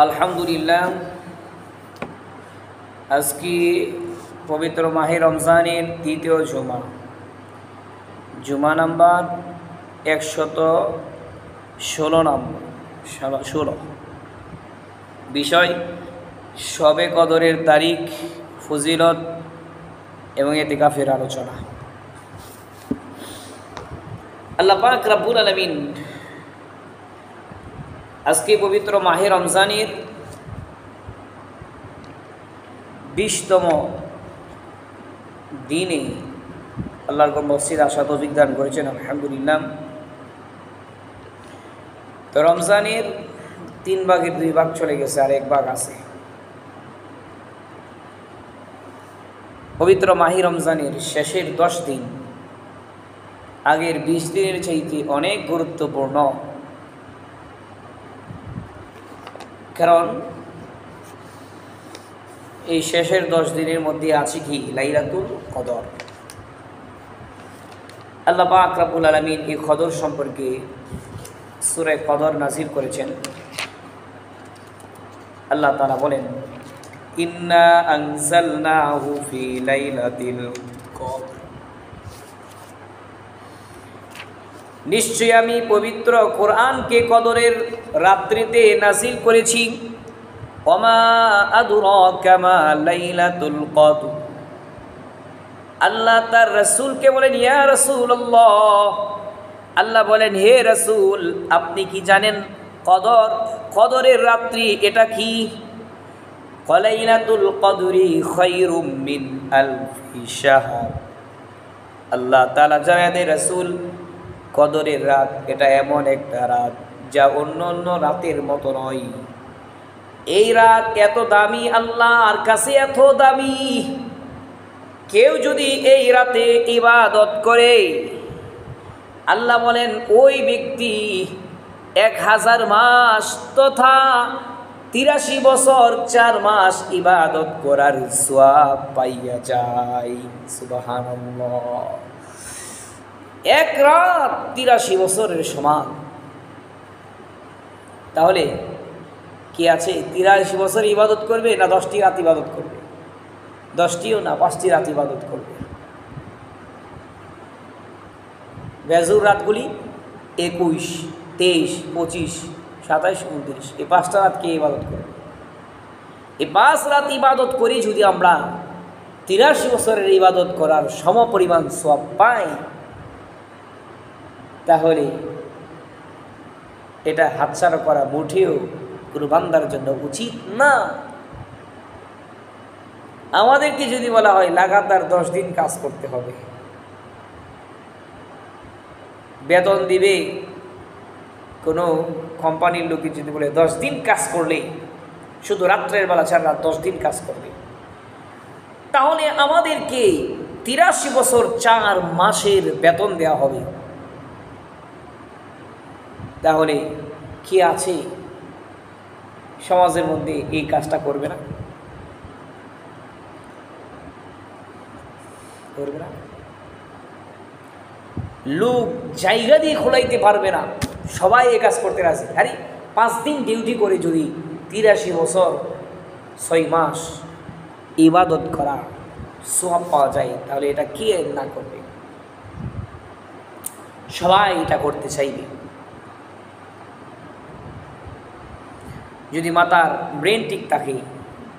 আলহামদুলিল্লাহ, আজকে পবিত্র মাহে রমজানের দ্বিতীয় জুমা নাম্বার 116 বিষয় শবে কদরের তারিখ, ফজিলত এবং ইতিকাফের আলোচনা। আল্লাহ পাক রব্বুল আলামিন আজকে পবিত্র মাহে রমজানের 20তম দিনে আল্লাহর মসজিদ আসা তৌফিক দান করেছেন, আলহামদুলিল্লাহ। তো রমজানের 3 ভাগের 2 ভাগ চলে গেছে, আর 1 ভাগ আছে। পবিত্র মাহে রমজানের শেষের 10 দিন আগের 20 দিনের চাইতে অনেক গুরুত্বপূর্ণ, কারণ এই শেষের 10 দিনের মধ্যে আছে কি? লাইলাতুল কদর। আল্লাহ পাক রব্বুল আলামিন এই কদর সম্পর্কে সূরা কদর নাযিল করেছেন। আল্লাহ তাআলা বলেন, ইন্না আনজালনাহু ফি লাইলাতিল কদর, নিশ্চয় আমি পবিত্র কোরআনকে কদরের রাত্রিতে নাযিল করেছি। ওমা আদরাকা মা লাইলাতুল কদর, আল্লাহ তার রাসূলকে বলেন, ইয়া রাসূলুল্লাহ, আল্লাহ বলেন, হে রাসূল, আপনি কি জানেন কদরের রাত্রি এটা কি? লাইলাতুল কদরি খায়রুম মিন আলফি শাহর, আল্লাহ তাআলা জানায় রাসূল, কদরের রাত এটা এমন একটা রাত যা অন্য অন্য রাতের মতো নয়। এই রাত এত দামি, আল্লাহর কাছে এত দামি, কেউ যদি এই রাতে ইবাদত করে, আল্লাহ বলেন ওই ব্যক্তি 1000 মাস তথা 83 বছর 4 মাস ইবাদত করার সওয়াব পাইয়া যায়। সুবহানাল্লাহ, এক রাত 83 বছরের সমান। তাহলে কি আছে? 83 বছর ইবাদত করবে না 10টি রাত ইবাদত করবে? 10টিও না, 5টি রাত ইবাদত করবে। বেজুর রাতগুলি 21, 23, 25, 27, 29, এই 5টা রাত কে ইবাদত করবে? এই 5 রাত ইবাদত করি যদি আমরা 83 বছরের ইবাদত করার সমপরিমাণ সওয়াব পাই, তাহলে এটা হাতছাড়া করা মোটেও কোনো বান্দার জন্য উচিত না। আমাদেরকে যদি বলা হয় লাগাতার 10 দিন কাজ করতে হবে, বেতন দিবে কোনো কোম্পানির লোকে যদি বলে 10 দিন কাজ করলে, শুধু রাত্রের বেলা ছাড়া 10 দিন কাজ করবে, তাহলে আমাদেরকে 83 বছর 4 মাসের বেতন দেওয়া হবে। তাহলে কি আছে সমাজের মধ্যে এই কাজটা করবে না? করবে না। লোক জায়গা দিয়ে খোলাইতে পারবে না, সবাই এই কাজ করতে রাজি। আরে 5 দিন ডিউটি করে যদি 83 বছর 6 মাস ইবাদত করা সওয়াব পাওয়া যায়, তাহলে এটা কে না করবে? সবাই এটা করতে চাইবে। যদি মাতার ব্রেন ঠিক থাকে,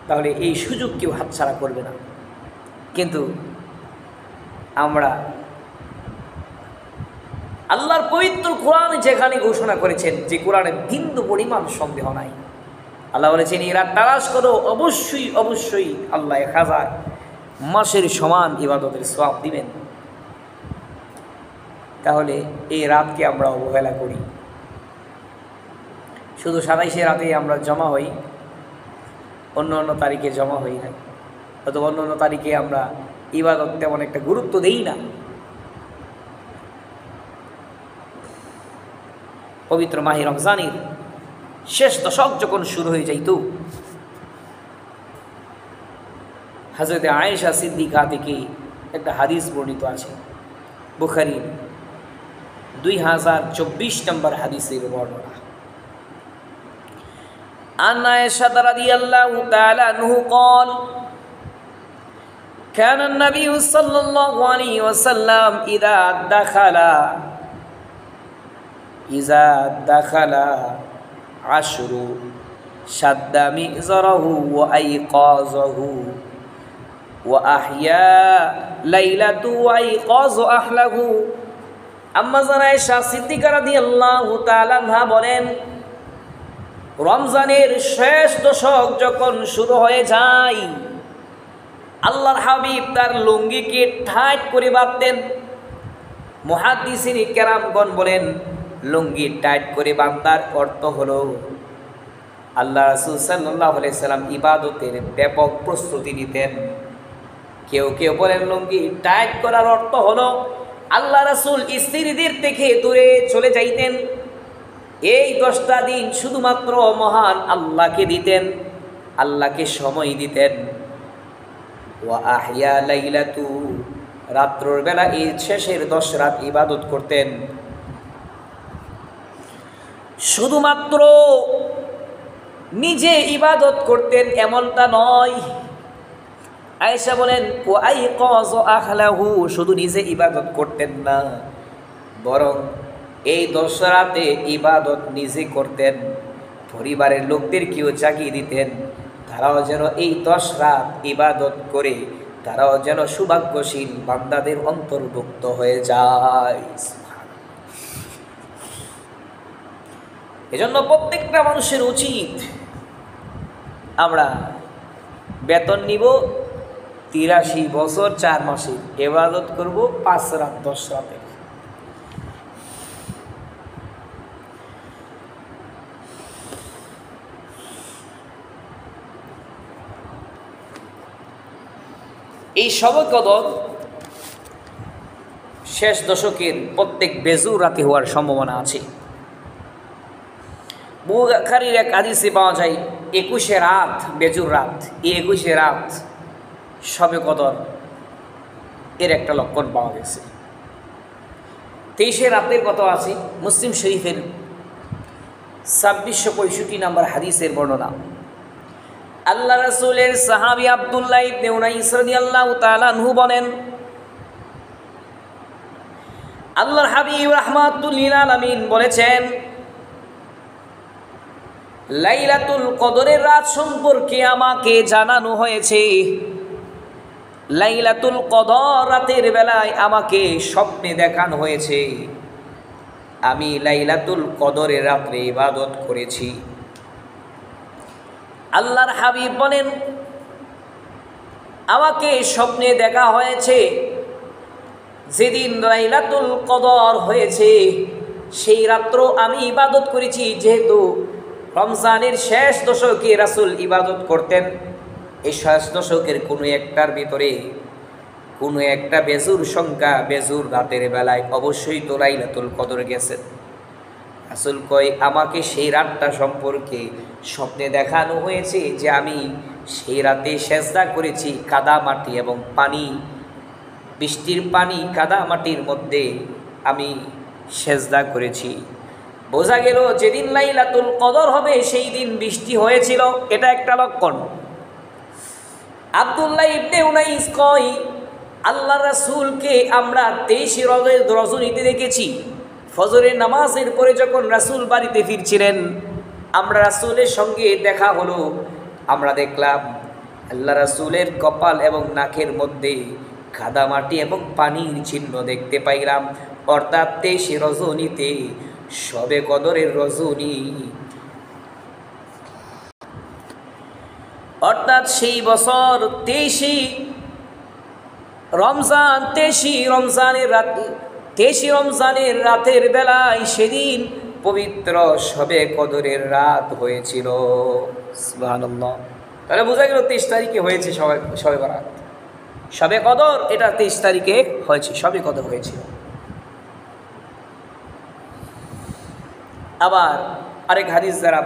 তাহলে এই সুযোগ কেউ হাতছাড়া করবে না। কিন্তু আমরা আল্লাহর পবিত্র কোরআন যেখানে ঘোষণা করেছেন, যে কোরআনের বিন্দু পরিমাণ সন্দেহ নাই, আল্লাহ বলেছেন এরা তালাশ করো, অবশ্যই অবশ্যই আল্লাহ 1000 মাসের সমান ইবাদতের সওয়াব দিবেন। তাহলে এই রাতকে আমরা অবহেলা করি, শুধু 27 রাতে আমরা জমা হই, অন্য অন্য তারিখে জমা হই না, অথবা অন্য অন্য তারিখে আমরা ইবাদত তেমন একটা গুরুত্ব দেই না। পবিত্র মাহে রমজানের শেষ দশক যখন শুরু হয়ে যাইত, হযরত আয়েশা সিদ্দিকা থেকে একটা হাদিস বর্ণিত আছে, বুখারীর 2024 নম্বর হাদিসের বর্ণনা। عن عائشة رضي الله تعالى عنه قال كان النبي صلى الله عليه وسلم إذا دخل عشر شد مئزره وأيقاظه وأحيا ليلته وأيقاظ أهله আম্মা জান আয়েশা সিদ্দিকা রাদিয়াল্লাহু তাআলা আনহা বলেন, রমজানের শেষ দশক যখন শুরু হয়ে যায়, আল্লাহর হাবিব তার লুঙ্গিকে টাইট করে বাঁধতেন। মুহাদ্দিসিন কেরামগণ বলেন, লুঙ্গি টাইট করে বাঁধার অর্থ হলো আল্লাহ রাসূল সাল্লাল্লাহু আলাইহি সাল্লাম ইবাদতের ব্যাপক প্রস্তুতি নিতেন। কেউ কেউ বলেন লুঙ্গি টাইট করার অর্থ হলো আল্লাহ রাসূল স্ত্রীদের থেকে দূরে চলে যাইতেন। এই 10টা দিন শুধুমাত্র মহান আল্লাহকে দিতেন, আল্লাহকে সময় দিতেন। ওয়া আহইয়া লাইলাতু, রাত্রের বেলা এই শেষের 10 রাত ইবাদত করতেন। শুধুমাত্র নিজে ইবাদত করতেন এমনটা নয়। আয়েশা বলেন, ওয়াইকাজ আহলাহু, শুধু নিজে ইবাদত করতেন না, বরং এই 10 রাতে ইবাদত নিজে করতেন, পরিবারের লোকদেরকেও জাগিয়ে দিতেন। তারাও যেন এই 10 রাত ইবাদত করে তারাও যেন সৌভাগ্যশীল বান্দাদের অন্তর্ভুক্ত হয়ে যায়। এজন্য প্রত্যেকটা মানুষের উচিত আমরা বেতন নিব 83 বছর 4 মাসে, ইবাদত করব 5 রাত 10 রাতে। এই শবে কদর শেষ দশকের প্রত্যেক বেজুর রাতে হওয়ার সম্ভাবনা আছে। বুখারীর এক হাদিসে পাওয়া যায় 21 রাত বেজুর রাত, এই 21 রাত শবে কদর এর একটা লক্ষণ পাওয়া গেছে। 23 রাতের কথা আছে মুসলিম শরীফের 2665 নম্বর হাদিসের বর্ণনা। আল্লাহ রাসূলের সাহাবী আব্দুল্লাহ ইবনে উনাইস রাদিয়াল্লাহু তাআলা আনহু বলেন, আল্লাহর হাবিব রাহমাতুল লিল আলামিন বলেছেন, লাইলাতুল কদরের রাত সম্পর্কে আমাকে জানানো হয়েছে। লাইলাতুল কদর রাতের বেলায় আমাকে স্বপ্নে দেখানো হয়েছে আমি লাইলাতুল কদরের রাতে ইবাদত করেছি। আল্লাহর হাবিব বলেন, আমাকে স্বপ্নে দেখা হয়েছে যেদিন লাইলাতুল কদর হয়েছে সেই রাত্র আমি ইবাদত করেছি। যেহেতু রমজানের শেষ দশকে রাসূল ইবাদত করতেন, এই শেষ দশকের কোনো একটার ভিতরে কোনো একটা বেজুর সংখ্যা বেজুর রাতের বেলায় অবশ্যই তো লাইলাতুল কদর গেছে। রাসূল কয়, আমাকে সেই রাতটা সম্পর্কে স্বপ্নে দেখানো হয়েছে যে আমি সেই রাতে সেজদা করেছি কাদা মাটি এবং পানি, বৃষ্টির পানি কাদা মাটির মধ্যে আমি সেজদা করেছি। বোঝা গেল যেদিন লাইলাতুল কদর হবে সেই দিন বৃষ্টি হয়েছিল, এটা একটা লক্ষণ। আব্দুল্লাহ ইবনে উনাইস কয়, আল্লাহ রাসূলকে আমরা 23 রজনীতে দেখেছি। ফজরের নামাজের পরে যখন রাসূল বাড়িতে ফিরছিলেন, আমরা রাসূলের সঙ্গে দেখা হলো। আমরা দেখলাম আল্লাহ রাসূলের কপাল এবং নাকের মধ্যে কাদা মাটি এবং পানির চিহ্ন দেখতে পাইলাম। অর্থাৎ 23 রজনীতে শবে কদরের রজনী, অর্থাৎ সেই বছর 23 রমজানের রাতের বেলায় সেদিন পবিত্র শবে কদরের রাত হয়েছিল। সুবহানাল্লাহ। তাহলে বোঝা গেল 23 তারিখে হয়েছে শবে বরাত, শবে কদর, এটা 23 তারিখে হয়েছে, শবে কদর হয়েছিল। আবার আরেক হাদিস দ্বারা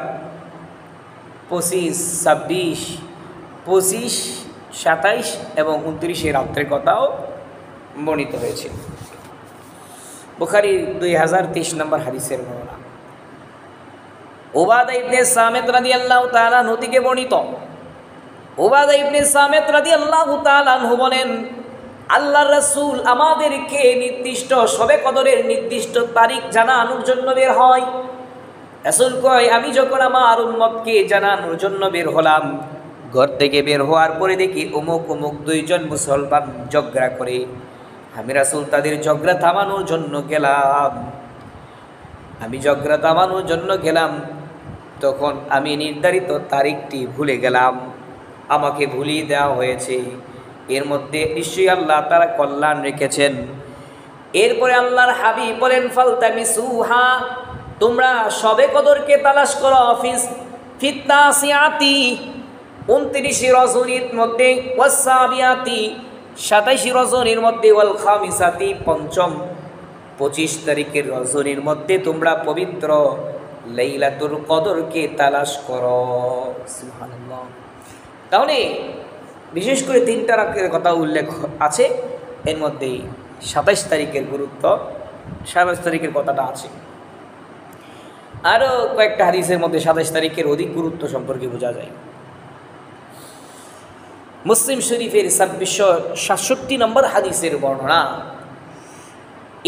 25, 26, 25, 27 এবং 29 রাত্রের কথাও বর্ণিত হয়েছে। বুখারী 2023 নম্বর হাদিসের বর্ণনা। উবাদা ইবনে সামিত রাদিয়াল্লাহু তাআলা আনহু থেকে বর্ণিত, উবাদা ইবনে সামিত রাদিয়াল্লাহু তাআলা আনহু বলেন, আল্লাহর রাসূল আমাদেরকে নির্দিষ্ট শবে কদরের নির্দিষ্ট তারিখ জানানোর জন্য বের হয়। রাসূল কয়, আমি যখন আমার উম্মতকে জানানোর জন্য বের হলাম, ঘর থেকে বের হওয়ার পরে দেখি অমুক অমুক দুইজন মুসলমান ঝগড়া করে। আমি রাসূল তাদের ঝগড়া থামানোর জন্য গেলাম। তখন আমি নির্ধারিত তারিখটি ভুলে গেলাম, আমাকে ভুলিয়ে দেওয়া হয়েছে। এর মধ্যে নিশ্চয়ই আল্লাহ তাআলা কল্যাণ রেখেছেন। এরপরে আল্লাহর হাবিব বলেন, ফালতামিসুহা, তোমরা শবে কদরকে তালাশ করো, ফিত্তাসিয়াতি 29 রজনীর মধ্যে, ওয়াসাবিয়াতি 27 রজনীর মধ্যে, ওয়াল খামিসাতি পঞ্চম 25 তারিখের রজনীর মধ্যে তোমরা পবিত্র লাইলাতুল কদরকে তালাশ করো। সুবহানাল্লাহ। তাহলে বিশেষ করে 3টা রাতের কথা উল্লেখ আছে, এর মধ্যে 27 তারিখের গুরুত্ব, 27 তারিখের কথাটা আছে। আরও কয়েকটা হাদিসের মধ্যে 27 তারিখের অধিক গুরুত্ব সম্পর্কে বোঝা যায়। মুসলিম শরীফের 2667 নম্বর হাদিসের বর্ণনা,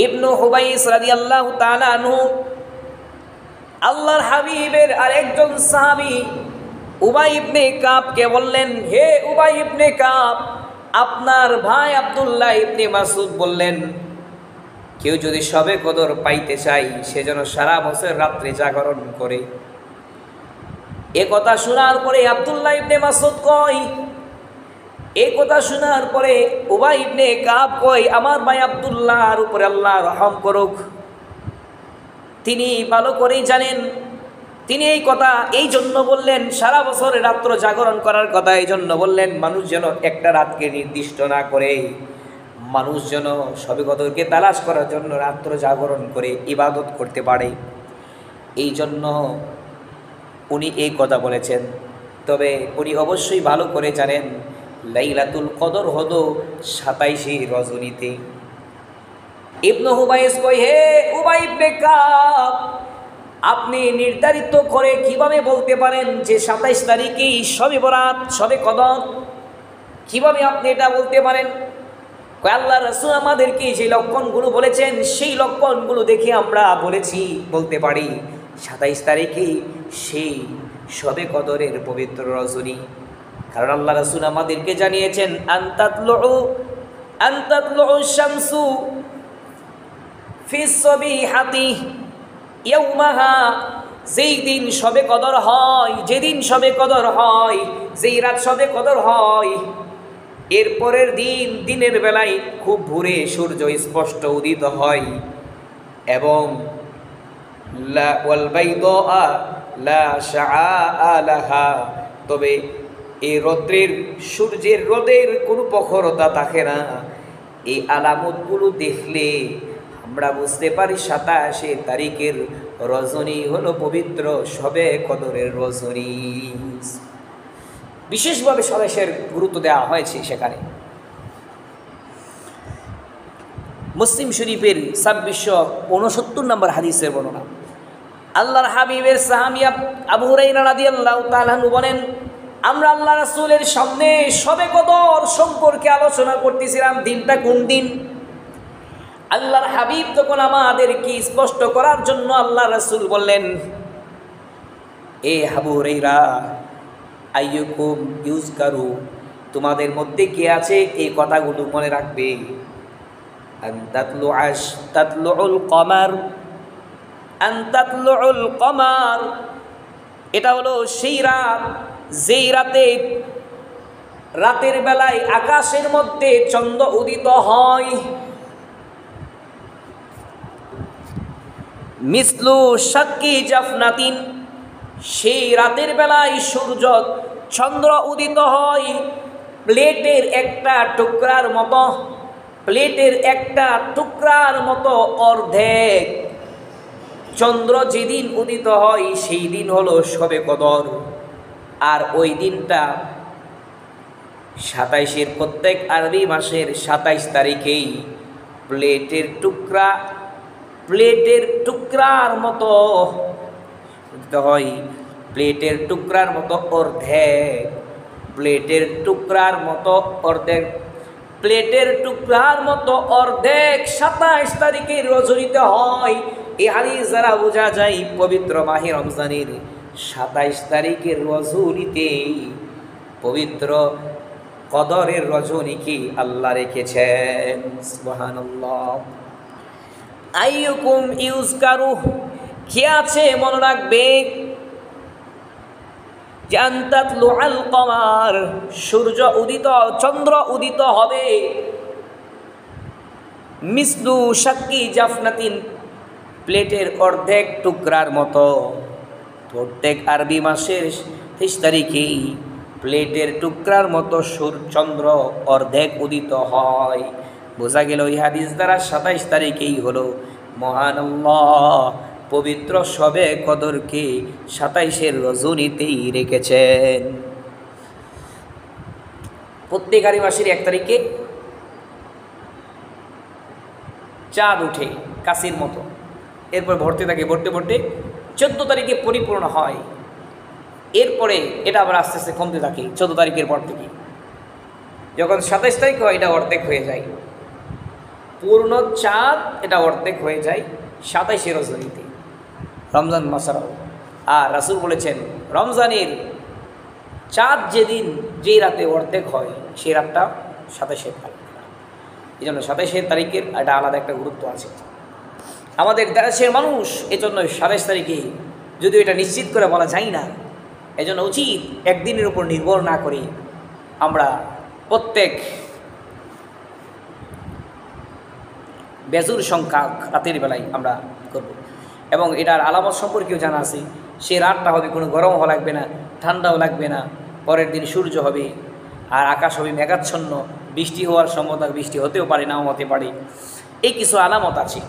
ইবনু হুবাইস রাদিয়াল্লাহু তাআলা আনহু আল্লাহর হাবিবের আরেকজন সাহাবী উবাই ইবনে কাবকে বললেন, হে উবাই ইবনে কাব, আপনার ভাই আব্দুল্লাহ ইবনে মাসউদ বললেন, কেউ যদি শবে কদর পাইতে চায় সে যেন সারা বছর রাত্রে জাগরণ করে। এ কথা শোনার পরে আব্দুল্লাহ ইবনে মাসউদ কয়, এই কথা শোনার পরে উবাই ইবনে কাব কয়, আমার ভাই আব্দুল্লাহর উপরে আল্লাহ রহম করুক, তিনি ভালো করেই জানেন। তিনি এই কথা এই জন্য বললেন, সারা বছর রাত্র জাগরণ করার কথা এই জন্য বললেন, মানুষ যেন একটা রাতকে নির্দিষ্ট না করে, মানুষ যেন শবে কদরকে তালাশ করার জন্য রাত্র জাগরণ করে ইবাদত করতে পারে। এই জন্য উনি এই কথা বলেছেন। তবে উনি অবশ্যই ভালো করে জানেন লাইলাতুল কদর হলো 27 রজনীতে। ইবনু হুবাইস কয়, হে উবাই ইবনে কাব, আপনি নির্ধারিত করে কিভাবে বলতে পারেন যে 27 তারিখেই শবে বরাত, শবে কদর? কিভাবে আপনি এটা বলতে পারেন? কয়, আল্লাহর রাসূল আমাদেরকে যে লক্ষণগুলো বলেছেন সেই লক্ষণগুলো দেখে আমরা বলতে পারি 27 তারিখেই সেই শবে কদরের পবিত্র রজনী। কারণ আল্লাহ রাসূল আমাদেরকে জানিয়েছেন, আনতাতলু শামসু ফিস সাবিহাতি ইয়াউমাহা, যেই দিন শবে কদর হয়, যেদিন শবে কদর হয়, যেই রাত শবে কদর হয়, এর পরের দিন দিনের বেলায় খুব ভোরে সূর্য স্পষ্ট উদিত হয় এবং ওয়াল বাইদা লা শাআ লাহা, তবে এই সূর্যের রোদের কোনো প্রখরতা থাকে না। এই আলামতগুলো দেখলে আমরা বুঝতে পারি 27 তারিখের রজনী হলো পবিত্র শবে কদরের রজনী। বিশেষভাবে 27-এর গুরুত্ব দেওয়া হয়েছে সেখানে। মুসলিম শরীফের 2669 নম্বর হাদিসের বর্ণনা, আল্লাহর হাবিবের সাহাবী আবু হুরায়রা রাদিয়াল্লাহু তাআলা আনহু বলেন, আমরা আল্লাহ রাসূলের সামনে শবে কদর সম্পর্কে আলোচনা করতেছিলাম, দিনটা কোন দিন। আল্লাহর হাবিব তখন আমাদেরকে স্পষ্ট করার জন্য আল্লাহ রাসূল বললেন, এ আবু হুরায়রা, আইয়ুকুম ইউজকারু, তোমাদের মধ্যে কে আছে এই কথাগুলো মনে রাখবে। তাতলুউল কমার, এটা হলো সেই রাত যেই রাতের বেলায় আকাশের মধ্যে চন্দ্র উদিত হয়। মিসলু শাক্কি জাফনাতিন, সেই রাতের বেলায় চন্দ্র উদিত হয় প্লেটের একটা টুকরার মতো অর্ধেক। চন্দ্র যেদিন উদিত হয় সেই দিন হলো শবে কদর। আর ওই দিনটা 27-এর প্রত্যেক আরবি মাসের 27 তারিখেই প্লেটের টুকরার মতো দিতে হয় প্লেটের টুকরার মতো অর্ধেক, প্লেটের টুকরার মতো অর্ধেক, প্লেটের টুকরার মতো অর্ধেক 27 তারিখের রজনীতে হয়। এই হাদিস দ্বারা বোঝা যায় পবিত্র মাহে রমজানের 27 তারিখের রজনীতে পবিত্র কদরের রজনীকে আল্লাহ রেখেছেন। সুবহানাল্লাহ। আইয়ুকুম ইউজকারু, কে আছে মনে রাখবে জান্তাতলু আল কমার, সূর্য উদিত, চন্দ্র উদিত হবে মিসলু শাক্কি জাফনাতিন, প্লেটের অর্ধেক টুকরার মতো। প্রত্যেক আরবি মাসের 30 তারিখেই প্লেটের টুকরার মতো চন্দ্র অর্ধেক উদিত হয়। বোঝা গেল এই হাদিস দ্বারা 27 তারিখেই হলো মহান আল্লাহ পবিত্র শবে কদরকে 27-এর রজনীতেই রেখেছেন। প্রত্যেক আরবি মাসের 1 তারিখে চাঁদ উঠে কাশির মতো, এরপর ভরতে থাকে, ভরতে ভরতে 14 তারিখে পরিপূর্ণ হয়। এরপরে এটা আবার আস্তে আস্তে কমতে থাকে 14 তারিখের পর থেকে। যখন 27 তারিখ হয় এটা অর্ধেক হয়ে যায়, পূর্ণ চাঁদ এটা অর্ধেক হয়ে যায় 27-এর রজনীতে রমজান মাসারাও। আর রাসূল বলেছেন রমজানের চাঁদ যেদিন যেই রাতে অর্ধেক হয় সেই রাতটা 27-এর তারিখ। এই জন্য 27-এর তারিখের এটা আলাদা একটা গুরুত্ব আছে আমাদের দেশের মানুষ। এজন্য 27 তারিখে যদিও এটা নিশ্চিত করে বলা যায় না, এজন্য উচিত একদিনের উপর নির্ভর না করে আমরা প্রত্যেক বেজুর সংখ্যা রাতের বেলায় আমরা করব। এবং এটার আলামত সম্পর্কেও জানা আছে, সে রাতটা হবে কোনো গরম হওয়া লাগবে না, ঠান্ডাও লাগবে না, পরের দিন সূর্য হবে আর আকাশ হবে মেঘাচ্ছন্ন, বৃষ্টি হওয়ার সম্ভাবনা, বৃষ্টি হতেও পারে নাও হতে পারে, এই কিছু আলামত আছে।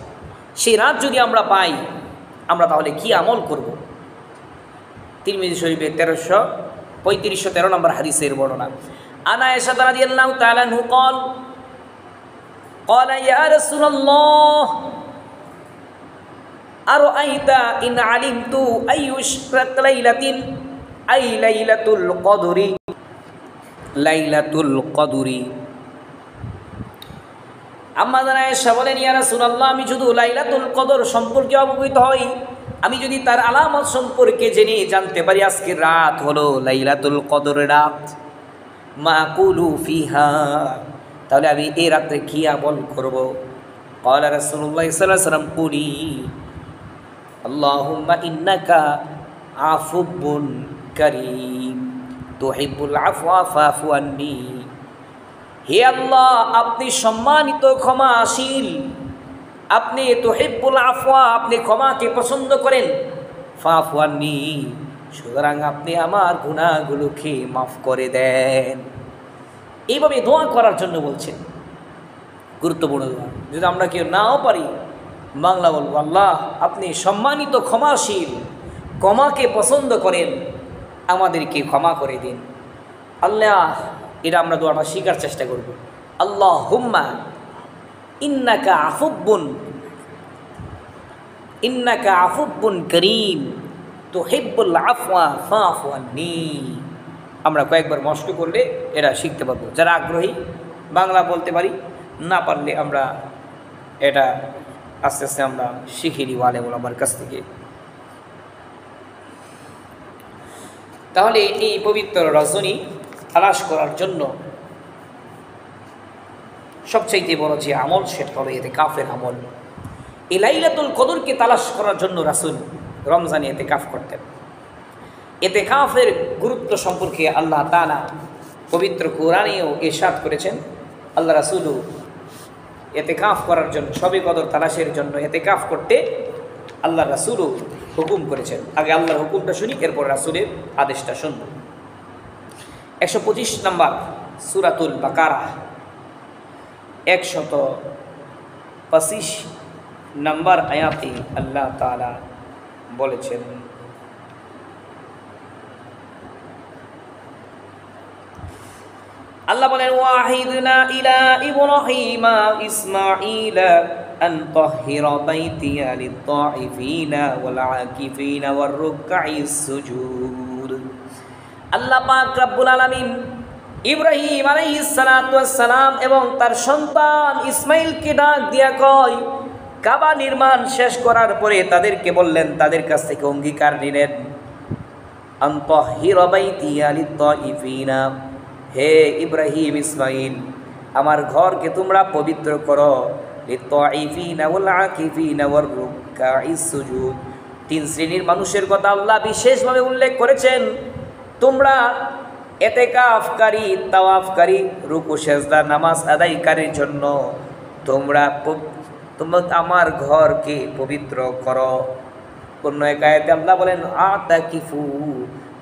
সেই রাত যদি আমরা পাই আমরা তাহলে কি আমল করব? তিরমিজি শরীফে 1313 নম্বর হাদিসের বর্ণনা। আনা আয়েশা রাদিয়াল্লাহু তাআলা আনহু قال يا رسول الله أرأيت إن علمت أي ليلة أي ليلة القدر ليلة القدر আম্মা আয়েশা বলেন ইয়া রাসূলুল্লাহ, আমি শুধু লাইলাতুল কদর সম্পর্কে অবগত হই, আমি যদি তার আলামত সম্পর্কে জেনে জানতে পারি আজকের রাত হলো লাইলাতুল কদরের রাত, মাকুলু ফিহা, তাহলে আমি এই রাত্রে কি আমল করব? ক্বালা রাসূলুল্লাহ সাল্লাল্লাহু আলাইহি ওয়াসাল্লাম কুলি আল্লাহুম্মা ইন্নাকা আফুবুন কারীম তুহিব্বুল আফওয়া ফাফু আন্নী, হে আল্লাহ আপনি সম্মানিত ক্ষমাশীল, আপনি তুহিব্বুল আফওয়া, আপনি ক্ষমাকে পছন্দ করেন, ফাফু আন্নী, সুতরাং আপনি আমার গুনাহগুলোকে মাফ করে দেন। এইভাবে দোয়া করার জন্য বলছেন, গুরুত্বপূর্ণ দোয়া। যদি আমরা কেউ নাও পারি বাংলা বলবো আল্লাহ আপনি সম্মানিত ক্ষমাশীল, ক্ষমাকে পছন্দ করেন, আমাদেরকে ক্ষমা করে দিন। আল্লাহ, এটা আমরা দোয়াটা শেখার চেষ্টা করব। আল্লাহুম্মা ইন্নাকা আফুবুন করিম তুহিব্বুল আফওয়া ফাফু আন্নী। আমরা কয়েকবার মস্ত করলে এটা শিখতে পারবো। যারা আগ্রহী বাংলা বলতে পারি, না পারলে আমরা এটা আস্তে আস্তে আমরা শিখে নিব আলেম ওলামার কাছ থেকে। তাহলে এই পবিত্র রজনী তালাশ করার জন্য সবচাইতে বড় যে আমল সেটা হলো ইতিকাফের আমল। এই লাইলাতুল কদরকে তালাশ করার জন্য রাসূল রমজানে ইতিকাফ করতেন। ইতিকাফের গুরুত্ব সম্পর্কে আল্লাহ তাআলা পবিত্র কোরআনেও ইরশাদ করেছেন। আল্লাহ রাসূলও ইতিকাফ করার জন্য, শবে কদর তালাশের জন্য ইতিকাফ করতে আল্লাহ রাসূলও হুকুম করেছেন। আগে আল্লাহর হুকুমটা শুনি, এরপর রাসূলের আদেশটা শুনব। 125 নম্বর সূরাতুল বাকারা 125 নম্বর আয়াতে আল্লাহ তাআলা বলেছেন, আল্লাহ বলেন ওয়াহিদনা ইলা ইব্রাহিমা ইসমাঈলা আন তাহিরা বাইতিয়া লিত-তাইফিনা ওয়াল আকিফিনা ওয়ার রুকআইস সুজুদ। আল্লাহ পাক রব্বুল আলামিন ইব্রাহিম আলাইহিস সালাতু ওয়াস সালাম এবং তার সন্তান ইসমাইলকে ডাক দিয়া কয়, কাবা নির্মাণ শেষ করার পরে তাদেরকে বললেন, তাদের কাছ থেকে অঙ্গীকার নিলেন, আন তাহিরা বাইতিয়া লিত-তাইফিনা, হে ইব্রাহিম ইসমাইল, আমার ঘরকে তোমরা পবিত্র করো, লিত-তাইফিনা ওয়াল আকিফিনা ওয়ার রুকআইস সুজুদ। তিন শ্রেণীর মানুষের কথা আল্লাহ বিশেষভাবে উল্লেখ করেছেন। তোমরা এতেকাফকারী, তাওয়াফকারী, রুকু সেজদা নামাজ আদায়কারীর জন্য তোমরা আমার ঘরকে পবিত্র করো। অন্য এক আয়াতে আল্লাহ বলেন আতাকিফু,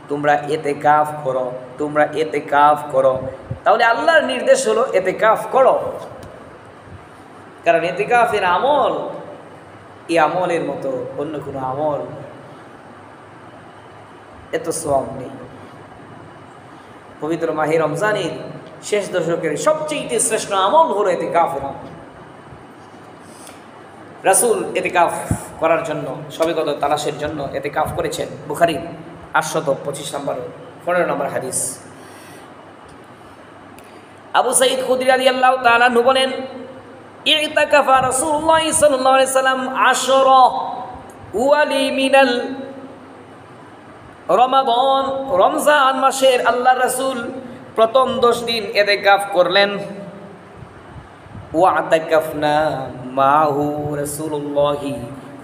তোমরা এতেকাফ করো, তোমরা এতেকাফ করো। তাহলে আল্লাহর নির্দেশ হলো এতেকাফ করো, কারণ এতেকাফের আমল এই আমলের মতো অন্য কোনো আমল এত সওয়াব নেই। পবিত্র মাহে রমজানের শেষ দশকের সবচেয়ে শ্রেষ্ঠ আমল হলো এতেকাফের আমল। রাসূল এতেকাফ করার জন্য, শবে কদর তালাশের জন্য এতেকাফ করেছেন। বুখারী 825 নম্বর 15 নম্বর হাদিস। আবু সাঈদ খুদরি রাদিয়াল্লাহু তাআলা আনহু বলেন, ইতাকাফা রাসূলুল্লাহ সাল্লাল্লাহু আলাইহি সাল্লাম 10 ওয়ালি মিনাল রমাদান, রমজান মাসের আল্লাহ রাসূল প্রথম 10 দিন এতেকাফ করলেন। ওয়াতাকাফনা মাহু রাসূলুল্লাহি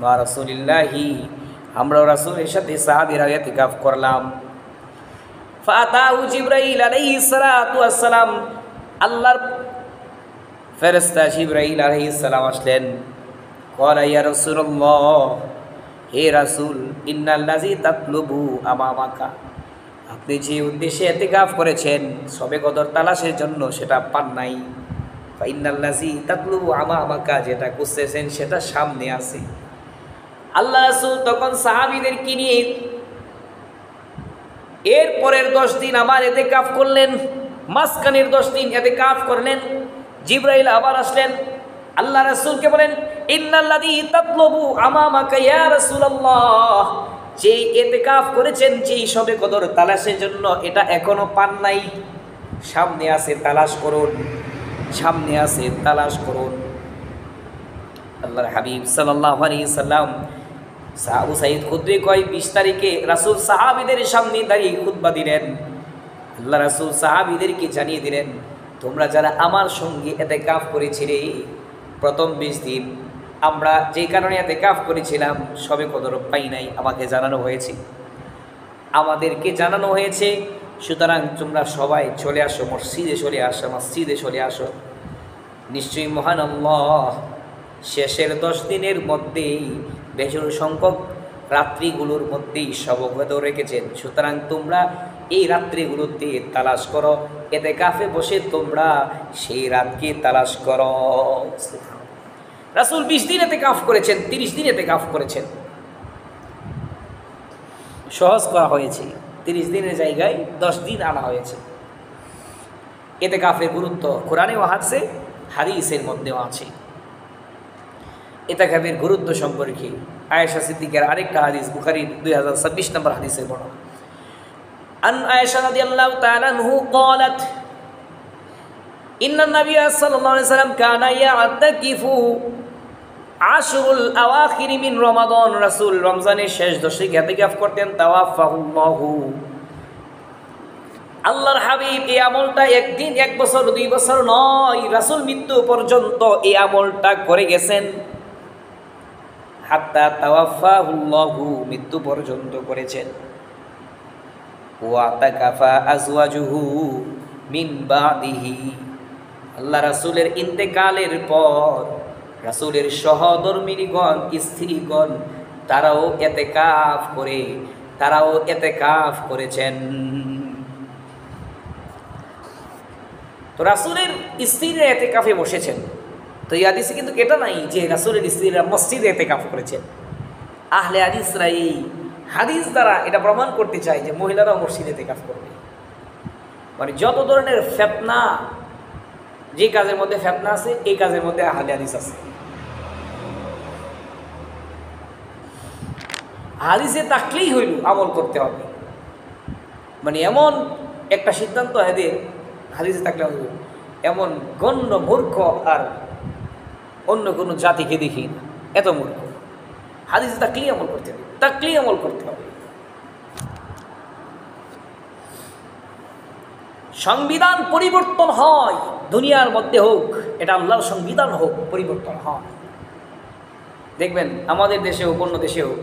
ওয়া রাসূলিল্লাহি, আমরা রাসূলের সাথে সাহাবীরা এতেকাফ করলাম। ফাতাউ জিবরাইল আলাইহিস সালাতু ওয়াস সালাম, আল্লাহর ফেরেশতা জিবরাইল আলাইহিস সালাম আসলেন। ক্বালা ইয়া রাসূলুল্লাহ, হে রাসূল, ইন্নাল্লাযী তাতলুবু আমামাকা, আপনি যে উদ্দেশ্যে এতেকাফ করেছেন শবে কদর তালাশের জন্য সেটা পান নাই। ফাইন্নাল্লাযী তাতলুবু আমামাকা, যেটা খুঁজতেছেন সেটা সামনে আছে। আল্লাহ রাসূল তখন সাহাবীদেরকে নিয়ে এর পরের 10 দিন আমার এতেকাফ করলেন, মাঝখানের 10 দিন এতেকাফ করলেন। জিবরাইল আবার আসলেন, আল্লাহ রাসূলকে বলেন, ইন্নাল্লাযী তাতলুবু আমামাকা ইয়া রাসূলুল্লাহ, যেই এতেকাফ করেছেন যেই শবে কদর তালাশের জন্য এটা এখনো পান নাই, সামনে আছে, তালাশ করুন, সামনে আছে, তালাশ করুন। আল্লাহর হাবিব সাল্লাল্লাহু আলাইহি সাল্লাম, আবু সাঈদ খুদরি কয় 20 তারিখে রাসূল সাহাবীদের সামনে দাঁড়িয়ে খুতবা দিলেন। আল্লাহ রাসূল সাহাবীদেরকে জানিয়ে দিলেন, তোমরা যারা আমার সঙ্গে এতেকাফ করেছিলে প্রথম 20 দিন, আমরা যেই কারণে এতেকাফ করেছিলাম শবে কদর পাই নাই, আমাকে জানানো হয়েছে, আমাদেরকে জানানো হয়েছে। সুতরাং তোমরা সবাই চলে আসো, মসজিদে চলে আসো, মসজিদে চলে আসো। নিশ্চয়ই মহান আল্লাহ শেষের 10 দিনের মধ্যেই বেজোর সংখ্যক রাত্রিগুলোর মধ্যেই শবে কদর রেখেছেন। সুতরাং তোমরা এই রাত্রিগুলোতে তালাশ করো, এতেকাফে বসে তোমরা সেই রাতকে তালাশ করো। রাসূল 20 দিন এতেকাফ করেছেন, 30 দিন এতেকাফ করেছেন। সহজ করা হয়েছে, 30 দিনের জায়গায় 10 দিন আনা হয়েছে। এতেকাফের গুরুত্ব কোরআনে ও হাদিসের মধ্যেও আছে। এতেকাফের গুরুত্ব সম্পর্কে আয়েশা সিদ্দিকার আরেকটা হাদিস, বুখারীর 2026 নম্বর হাদিসে বর্ণনা। আন আয়েশা রাদিয়াল্লাহু তাআলা আনহু قالت ইন্নান নাবিয়্য সাল্লাল্লাহু আলাইহি ওয়াসাল্লাম কানা ইয়াতাকিফু আশরুল আওয়াখির মিন রমাদান, রাসূল রমজানের শেষ 10 ইতিকাফ করতেন। তাওয়াফাহুল্লাহু, আল্লাহর হাবিব এই আমলটা একদিন, 1 বছর, 2 বছর নয়, রাসূল মৃত্যু পর্যন্ত এই আমলটা করে গেছেন। হাত্তা তাওয়াফাহুল্লাহু, মৃত্যু পর্যন্ত করেছেন। ওয়াতাকাফা আজওয়াজুহু মিন বাদিহি, আল্লাহ রাসূলের ইন্তেকালের পর রাসূলের সহধর্মিণীগণ, স্ত্রীগণ, তারাও এতেকাফ করেছেন। তো রাসূলের স্ত্রীরা এতেকাফে বসেছেন। তো এই হাদিসে কিন্তু এটা নাই যে রাসূলের স্ত্রীরা মসজিদে এতেকাফ করেছেন। আহলে হাদিসরা এই হাদিস দ্বারা এটা প্রমাণ করতে চায় যে মহিলারাও মসজিদে এতেকাফ করবে। মানে যত ধরনের ফিতনা, যে কাজের মধ্যে ফিতনা আছে এই কাজের মধ্যে আহলে হাদিস আছে। হাদিসে থাকলেই হইল আমল করতে হবে, মানে এমন একটা সিদ্ধান্ত এদের হাদিসে থাকলে হইল। এমন গণ্য মূর্খ আর অন্য কোনো জাতিকে দেখি না, এত মূর্খ। হাদিসে থাকলেই আমল করতে হবে, থাকলেই আমল করতে হবে। সংবিধান পরিবর্তন হয়, দুনিয়ার মধ্যে হোক, এটা আল্লাহর সংবিধান হোক, পরিবর্তন হয়। দেখবেন আমাদের দেশে হোক, অন্য দেশে হোক,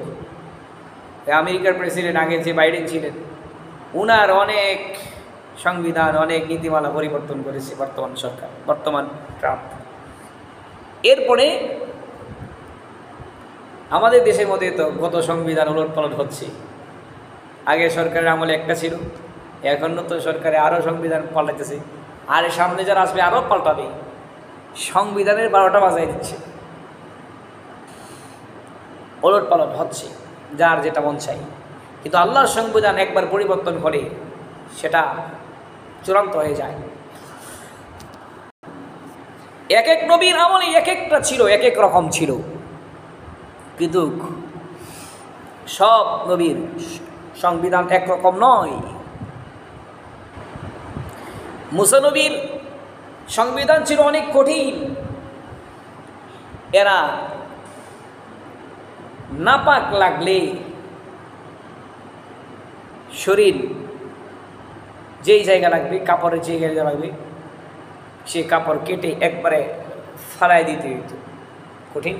আমেরিকার প্রেসিডেন্ট আগে যে বাইডেন ছিলেন, উনার অনেক সংবিধান, অনেক নীতিমালা পরিবর্তন করেছে বর্তমান সরকার, বর্তমান ট্রাম্প। এরপরে আমাদের দেশের মধ্যে তো গত সংবিধান উলটপালট হচ্ছে। আগে সরকারের আমলে একটা ছিল, এখন তো সরকারে আরও সংবিধান পাল্টাতেছে, আর সামনে যারা আসবে আরও পাল্টাবে। সংবিধানের 12টা বাজায় দিচ্ছে, উলটপালট হচ্ছে, যার যেটা মন চাই। কিন্তু আল্লাহর সংবিধান একবার পরিবর্তন হলে সেটা চূড়ান্ত হয়ে যায়। এক এক নবীর আমলে এক একটা ছিল, এক এক রকম ছিল, কিন্তু সব নবীর সংবিধান একরকম নয়। মুসা নবীর সংবিধান ছিল অনেক কঠিন। এরা নাপাক লাগলে শরীর যেই জায়গা লাগবে, কাপড়ের যে জায়গা লাগবে, সে কাপড় কেটে একবারে ফালাই দিতে হইত, কঠিন।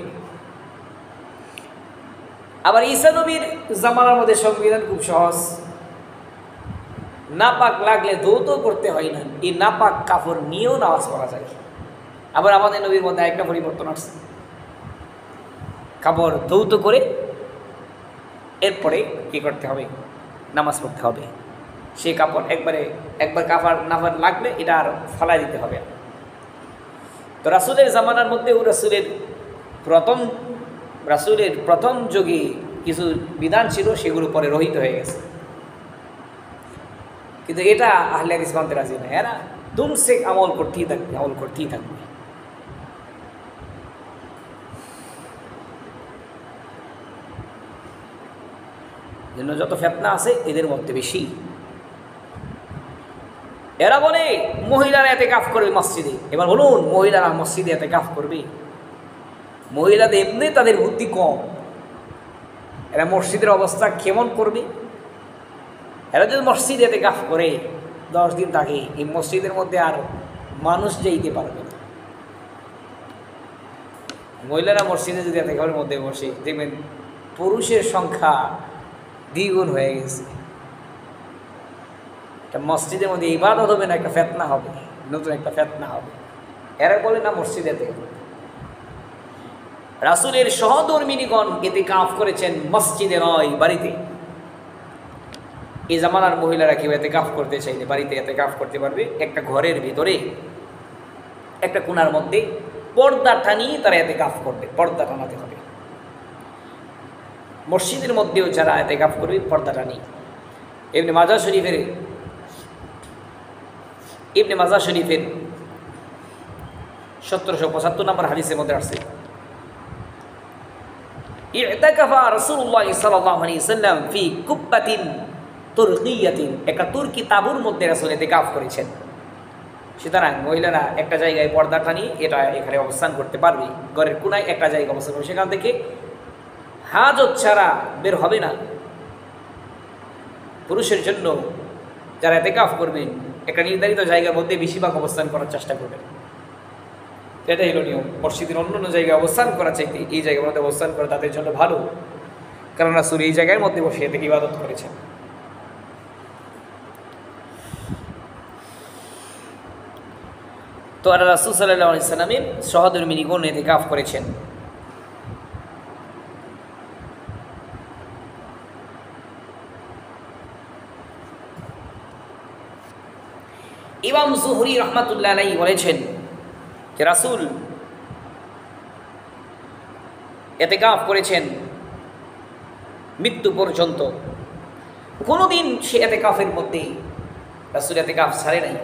আবার ঈসা নবীর জামানার মধ্যে সংবিধান খুব সহজ, নাপাক লাগলে ধৌত করতে হয় না, এই নাপাক কাপড় নিয়েও নামাজ পড়া যায়। আবার আমাদের নবীর মধ্যে একটা পরিবর্তন আসছে, কাপড় ধৌত করে এরপরে কি করতে হবে, নামাজ পড়তে হবে। সেই কাপড় একবার কাপড় নাফার লাগলে এটা আর ফালাই দিতে হবে। তো রাসূলের জামানার মধ্যেও রাসূলের প্রথম যুগে কিছু বিধান ছিল, সেগুলো পরে রহিত হয়ে গেছে। কিন্তু এটা আহলে হাদিস মানতে রাজি না, এরা দুমসে আমল করতেই থাকবে, আমল করতেই থাকবে। জন্য যত ফিতনা আছে এদের মধ্যে বেশি। এরা বলে মহিলারা ইতিকাফ করবে মসজিদে। এবার বলুন, মহিলারা মসজিদে ইতিকাফ করবে? মহিলাদের এমনি তাদের বুদ্ধি কম, এরা মসজিদের অবস্থা কেমন করবে? এরা যদি মসজিদে ইতিকাফ করে 10 দিন থাকে, এই মসজিদের মধ্যে আর মানুষ যাইতে পারবে না। মহিলারা মসজিদে যদি ইতিকাফের মধ্যে বসে, দেখবেন পুরুষের সংখ্যা দ্বিগুণ হয়ে গেছে। মসজিদের মধ্যে ইবাদত হবে না, একটা ফিতনা হবে, নতুন একটা ফিতনা হবে। এরা বলে না মসজিদে ইতিকাফ। রাসূলের সহধর্মিনীগণ ইতিকাফ করেছেন মসজিদে নয়, বাড়িতে। এই জামানার মহিলারা কেউ ইতিকাফ করতে চাইলে বাড়িতে ইতিকাফ করতে পারবে। একটা ঘরের ভিতরে একটা কোণার মধ্যে পর্দা টানিয়ে তারা ইতিকাফ করবে, পর্দা টানাতে হবে। মসজিদের মধ্যেও যারা ইতিকাফ করবে পর্দা টানিয়ে। ইবনে মাজাহ শরীফের 1775 নম্বর হাদিসের মধ্যে আসছে, ইতাকাফা রাসূলুল্লাহ সাল্লাল্লাহু আলাইহি ওয়াসাল্লাম ফি কুব্বাতিন তুরকিয়াতিন, একটা তুর্কি তাঁবুর মধ্যে রাসূল ইতিকাফ করেছেন। সুতরাং মহিলারা একটা জায়গায় পর্দা টানিয়ে এখানে অবস্থান করতে পারবে, ঘরের কোনায় একটা জায়গায় অবস্থান করবে, সেখান থেকে হাজত ছাড়া বের হবে না। পুরুষের জন্য যারা ইতিকাফ করবেন একটা নির্ধারিত জায়গার মধ্যে বেশিরভাগ অবস্থান করার চেষ্টা করবেন, এটাই হলো নিয়ম। মসজিদের অন্য জায়গায় অবস্থান করা চাইতে এই জায়গার মধ্যে অবস্থান করা তাদের জন্য ভালো, কারণ রাসূল এই জায়গার মধ্যে বসে এতে ইবাদত করেছেন। তো রাসূল সাল্লাল্লাহু আলাইহি ওয়াসাল্লামের সহধর্মিনীগণ ইতিকাফ করেছেন। ইমাম যুহরি রাহমাতুল্লাহ আলাইহি বলেছেন যে রাসূল ইতিকাফ করেছেন মৃত্যু পর্যন্ত। কোনোদিন সে ইতিকাফের মধ্যে রাসূল ইতিকাফ ছাড়ে নাই।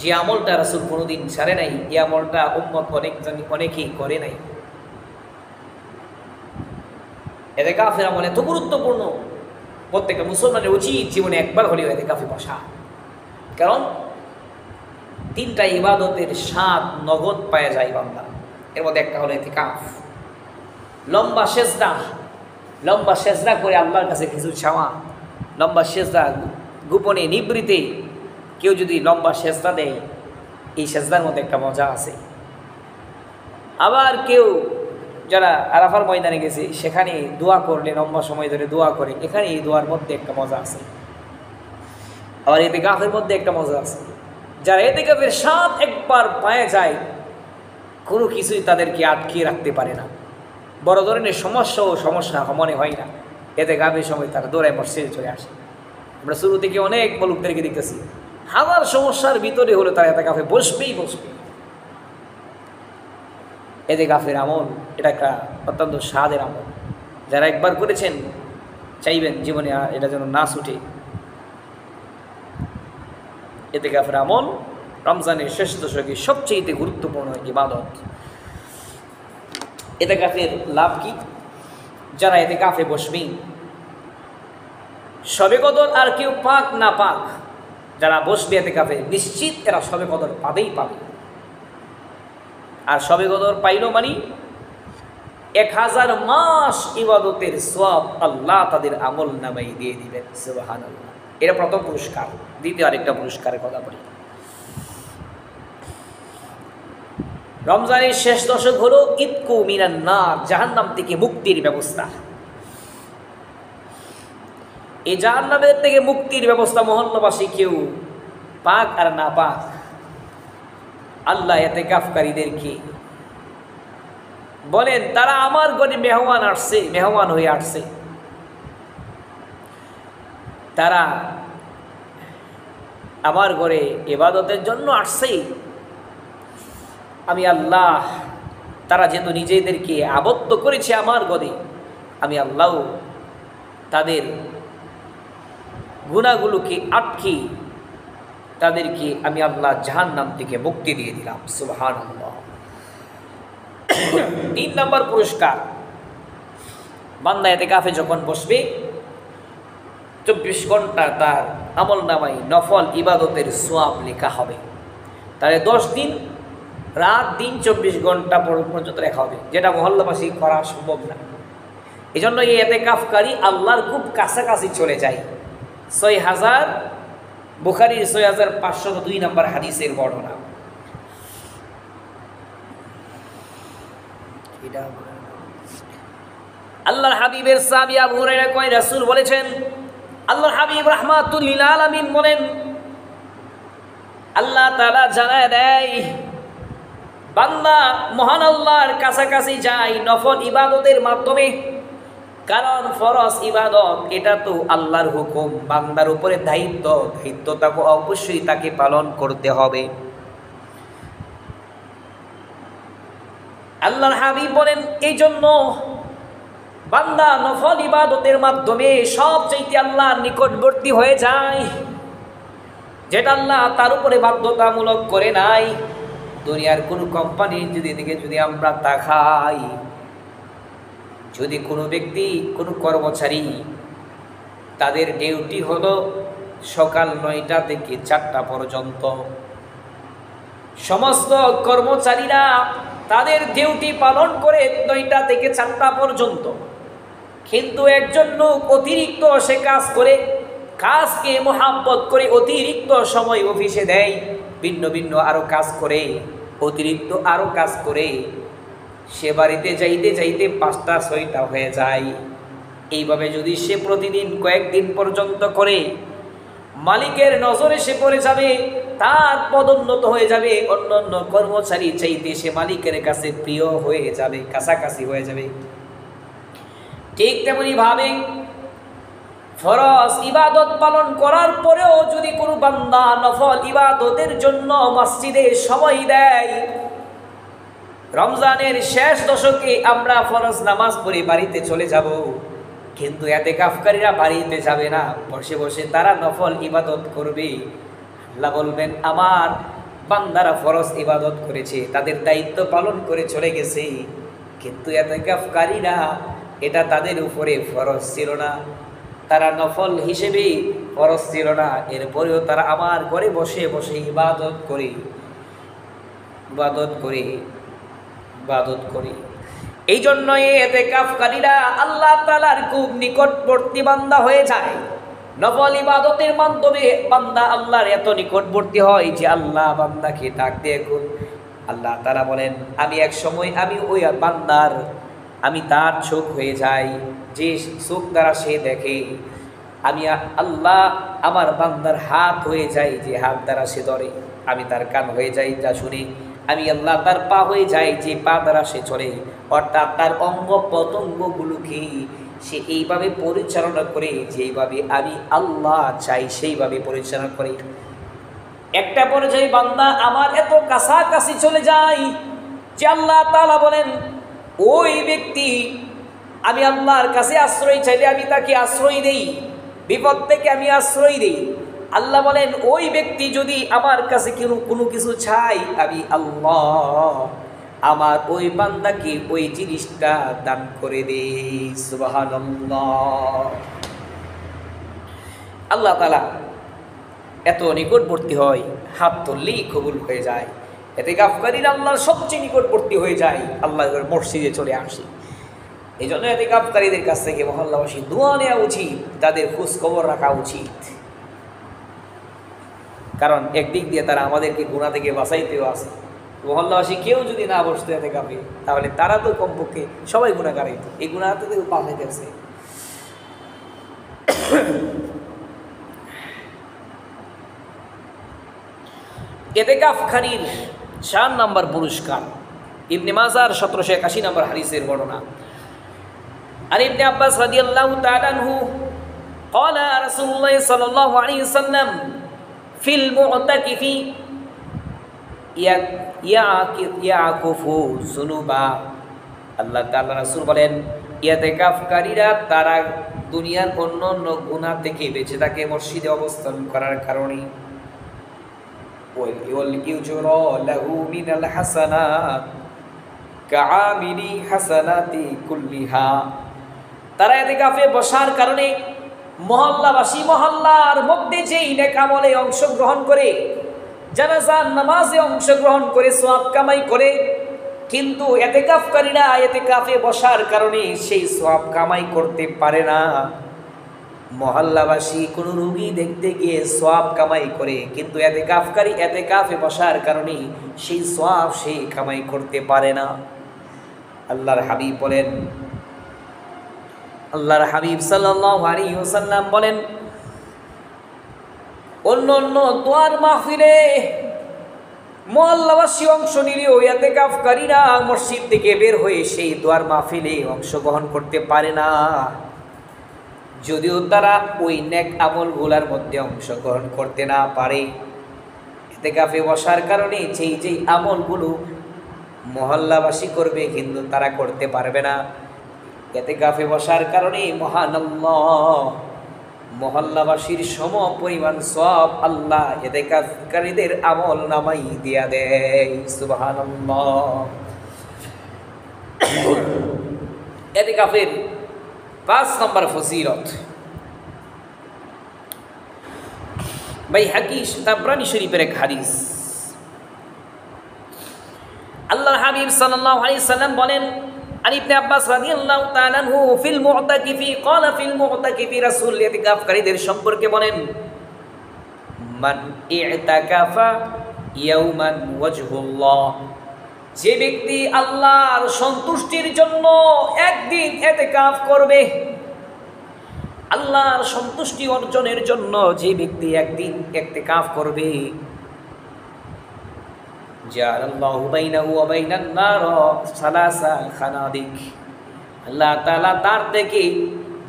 যে আমলটা রাসূল কোনোদিন ছাড়ে নাই, এই আমলটা উম্মত অনেকেই করে নাই। এতেকাফের আমল এত গুরুত্বপূর্ণ, প্রত্যেকটা মুসলমানের উচিত জীবনে একবার হলেও এতেকাফে বসা। কারণ 3টা ইবাদতের স্বাদ নগদ পাওয়া যায় বান্দা। এর মধ্যে একটা হলো এতেকাফ। লম্বা সেজদা করে আল্লাহর কাছে কিছু চাওয়া, লম্বা সেজদা, গোপনে নিবৃতে কেউ যদি লম্বা সেজদা দেয়, এই সেজদার মধ্যে একটা মজা আছে। আবার কেউ যারা আরাফার ময়দানে গেছে, সেখানে দোয়া করলে লম্বা সময় ধরে দোয়া করে, এখানে এই দোয়ার মধ্যে একটা মজা আছে। আবার এতেকাফের মধ্যে একটা মজা আছে। যারা এতেকাফের স্বাদ একবার পায়ে যায়, কোনো কিছুই তাদেরকে আটকে রাখতে পারে না। বড় ধরনের সমস্যা মনে হয় না। এতেকাফের সময় তারা দৌড়ায় মসজিদে চলে আসে। আমরা শুরু থেকে অনেক লোকদেরকে দেখতেছি, হাজার সমস্যার ভিতরে হলে তারা এতেকাফে বসবেই। এতেকাফের আমল এটা একটা অত্যন্ত স্বাদের আমল। যারা একবার করেছেন চাইবেন জীবনে এটা যেন না ছুটে। এতেকাফের আমল রমজানের শেষ দশকে সবচেয়ে গুরুত্বপূর্ণ ইবাদত। এতেকাফের লাভ কি? যারা এতেকাফে বসবেন, শবে কদর আর কেউ পাক না পাক, যারা বসবে এতেকাফে নিশ্চিত এরা শবে কদর পাবে। আর শবে কদর পাইল মানে 1000 মাস ইবাদতের সওয়াব আল্লাহ তাদের আমল নামায় দিয়ে দিবেন। সুবহানাল্লাহ। এটা প্রথম পুরস্কার। দ্বিতীয় আরেকটা পুরস্কারের কথা বলি। রমজানের শেষ দশক হলো ইতকু মিনান নার, জাহান্নাম থেকে মুক্তির ব্যবস্থা। এই জাহান্নামের থেকে মুক্তির ব্যবস্থা মহল্লাবাসী কেউ পাক আর না পাক, আল্লাহ এতেকাফকারীদেরকে বলেন, তারা আমার ঘরে মেহমান হয়ে আসছে, তারা আমার ঘরে ইবাদতের জন্য আসছে। আমি আল্লাহ, তারা যেহেতু নিজেদেরকে আবদ্ধ করেছে আমার ঘরে, আমি আল্লাহ তাদের গুনাহগুলোকে আটকে তাদেরকে আমি আল্লাহ জাহান্নাম থেকে মুক্তি দিয়ে দিলাম। সুবহানাল্লাহ। 3 নম্বর পুরস্কার, বান্দা এতেকাফে যখন বসবে 24 ঘন্টা তার আমল নামায় নফল ইবাদতের সওয়াব লেখা হবে। তাহলে 10 দিন রাত দিন 24 ঘন্টা পর্যন্ত লেখা হবে, যেটা মহল্লাবাসী করা সম্ভব না। এই জন্য এই এতেকাফকারী আল্লাহর খুব কাছাকাছি চলে যায়। 6000 বুখারীর 6502 নম্বর হাদিসের বর্ণনা। আল্লাহর হাবিবের সাহাবী আবু হুরায়রা কয়, রাসূল বলেছেন, আল্লাহর হাবিব রাহমাতুল লিল আলামিন বলেন, আল্লাহ তাআলা জানায় দেয়, বান্দা মহান আল্লাহর কাছাকাছি যায় নফল ইবাদতের মাধ্যমে। কারণ ফরজ ইবাদত এটা তো আল্লাহর হুকুম, বান্দার উপরে দায়িত্ব তাকে অবশ্যই তাকে পালন করতে হবে। আল্লাহর হাবিব বলেন, এই জন্য বান্দা নফল ইবাদতের মাধ্যমে সবচেয়ে আল্লাহর নিকটবর্তী হয়ে যায়, যেটা আল্লাহ তার উপরে বাধ্যতামূলক করে নাই। দুনিয়ার কোনো কোম্পানির দিকে যদি আমরা তাকাই, যদি কোনো ব্যক্তি, কোনো কর্মচারী, তাদের ডিউটি হলো সকাল 9টা থেকে 4টা পর্যন্ত, সমস্ত কর্মচারীরা তাদের ডিউটি পালন করে 9টা থেকে 4টা পর্যন্ত। কিন্তু একজন লোক অতিরিক্ত সে কাজ করে, কাজকে মোহাব্বত করে অতিরিক্ত সময় অফিসে দেয়, ভিন্ন আরো কাজ করে, অতিরিক্ত আরো কাজ করে, সে বাড়িতে যাইতে 5টা 6টা হয়ে যায়। এইভাবে যদি সে প্রতিদিন কয়েকদিন পর্যন্ত করে, মালিকের নজরে সে পড়ে যাবে, তার পদোন্নত হয়ে যাবে, অন্যান্য কর্মচারী চাইতে সে মালিকের কাছে প্রিয় হয়ে যাবে, কাছাকাছি হয়ে যাবে। ঠিক তেমনি ভাবে ফরজ ইবাদত পালন করার পরেও যদি কোনো বান্দা নফল ইবাদতের জন্য মসজিদে সময় দেয়, রমজানের শেষ দশকে আমরা ফরজ নামাজ পড়ে বাড়িতে চলে যাব, কিন্তু এতেকাফকারীরা বাড়িতে যাবে না, বসে বসে তারা নফল ইবাদত করবে। আল্লাহ বলবেন, আমার বান্দারা ফরজ ইবাদত করেছে, তাদের দায়িত্ব পালন করে চলে গেছে, কিন্তু এতেকাফকারীরা এটা তাদের উপরে ফরজ ছিল না, তারা নফল হিসেবে ফরজ ছিল না, এরপরেও তারা আমার ঘরে বসে বসে ইবাদত করে। এই জন্যই ইতিকাফকারীরা আল্লাহ তাআলার খুব নিকটবর্তী বান্দা হয়ে যায়। নফল ইবাদতের মাধ্যমে বান্দা আল্লাহর এত নিকটবর্তী হয় যে আল্লাহ বান্দাকে ডাক দিয়ে আল্লাহ তাআলা বলেন, আমি এক সময় আমি ওই বান্দার আমি তার চোখ হয়ে যাই, যে চোখ দ্বারা সে দেখে। আমি আল্লাহ আমার বান্দার হাত হয়ে যাই, যে হাত দ্বারা সে ধরে। আমি তার কান হয়ে যাই, যা শুনি। আমি আল্লাহ তার পা হয়ে যাই, যে পা দ্বারা সে চলে। অর্থাৎ তার অঙ্গ প্রত্যঙ্গগুলোকে সে এইভাবে পরিচালনা করে, যেইভাবে আমি আল্লাহ চাই সেইভাবে পরিচালনা করে। একটা পর্যায়ে বান্দা আমার এত কাছাকাছি চলে যায় যে আল্লাহ তাআলা বলেন, ওই ব্যক্তি আমি আল্লাহর কাছে আশ্রয় চাইলে আমি তাকে আশ্রয় দেই, বিপদ থেকে আমি আশ্রয় দেই। আল্লাহ বলেন, ওই ব্যক্তি যদি আমার কাছে কোনো কিছু চাই, আমি আল্লাহ আমার ওই বান্দাকে ওই জিনিসটা দান করে দেই। সুবহানাল্লাহ। আল্লাহ তাআলা এত নিকটবর্তী হয়, হাত তুললেই কবুল হয়ে যায়। ইতিকাফকারীরা আল্লাহর সবচেয়ে নিকটবর্তী হয়ে যায়, আল্লাহর মসজিদে চলে আসে। এই জন্য ইতিকাফকারীদের কাছ থেকে মহল্লাবাসী দোয়া নেওয়া উচিত, তাদের খোঁজ খবর রাখা উচিত। কারণ একদিক দিয়ে তারা আমাদেরকে গুনাহ থেকে বাঁচাইতেও আসে। মহল্লাবাসী কেউ যদি না বসতো ইতিকাফে, তাহলে তারা তো কমপক্ষে সবাই গুনাহগার হইতো, এই গুনাহ থেকে বাঁচাইতেছে। ইতিকাফকারীর 4 নম্বর পুরস্কার। ইবনে মাজার 1781 নম্বর হাদিসের বর্ণনা। আর ইবনে আব্বাস রাদিয়াল্লাহু তাআলা আনহু قال رسول الله صلى الله عليه وسلم في المعتكف يعكف ذنوبا। আল্লাহ তাআলা রাসূল বলেন, ইতিকাফকারীরা তারা দুনিয়ার অন্যান্য গুনাহ থেকে বেঁচে থাকে মসজিদে অবস্থান করার কারণে। وَلْيُجْرَى لَهُ مِنَ الْحَسَنَاتِ كَعَامِلِ حَسَنَاتِ كُلِّهَا। তারা ইতিকাফে বসার কারণে মহল্লাবাসী মহল্লার মধ্যে যেই নেক আমলে অংশগ্রহণ করে, জানাজার নামাজে অংশগ্রহণ করে, সওয়াব কামাই করে, কিন্তু ইতিকাফকারীরা ইতিকাফে বসার কারণে সেই সওয়াব কামাই করতে পারে না। মহল্লাবাসী কোনো রোগী দেখতে গিয়ে সওয়াব কামাই করে, কিন্তু ইতিকাফকারী ইতিকাফে বসার কারণে সেই সওয়াব সে কামাই করতে পারে না। আল্লাহর হাবিব বলেন, আল্লাহর হাবিব সাল্লাল্লাহু আলাইহি ওয়াসাল্লাম বলেন, অন্য দোয়ার মাহফিলে মহল্লাবাসী অংশ নিলেও ইতিকাফকারীরা মসজিদ থেকে বের হয়ে সেই দোয়ার মাহফিলে অংশগ্রহণ করতে পারে না, যদিও তারা ওই নেক আমলগুলোর মধ্যে অংশগ্রহণ করতে না পারে। ইতিকাফে বসার কারণে যেই আমলগুলো মহল্লাবাসী করবে কিন্তু তারা করতে পারবে না। ইতিকাফে বসার কারণে মহান আল্লাহ মহল্লাবাসীর সম পরিমাণ সওয়াব আল্লাহ ইতিকাফকারীদের আমল নামাই দিয়া দেয়। সুবহানাল্লাহ। ইতিকাফের 5 নম্বর ফজিলত। বাইহাকি তাবরানী শরীফের এক হাদিস। আল্লাহর হাবিব সাল্লাল্লাহু আলাইহি সাল্লাম বলেন, আন ইবনে আব্বাস রাদিয়াল্লাহু তাআলা আনহু ফিল মুতাকিফি ক্বালা ফিল মুতাকিফি, রাসূল ইতিকাফকারীদের সম্পর্কে বলেন, মান ইতাকাফা ইয়াওমান ওয়াজহুল্লাহ, যে ব্যক্তি আল্লাহর সন্তুষ্টির জন্য একদিন ইতিকাফ করবে, আল্লাহর সন্তুষ্টি অর্জনের জন্য যে ব্যক্তি একদিন ইতিকাফ করবে, জাআলাল্লাহু বাইনাহু ওয়া বাইনান নার সালাসা খানাদিক, আল্লাহ তাআলা তার থেকে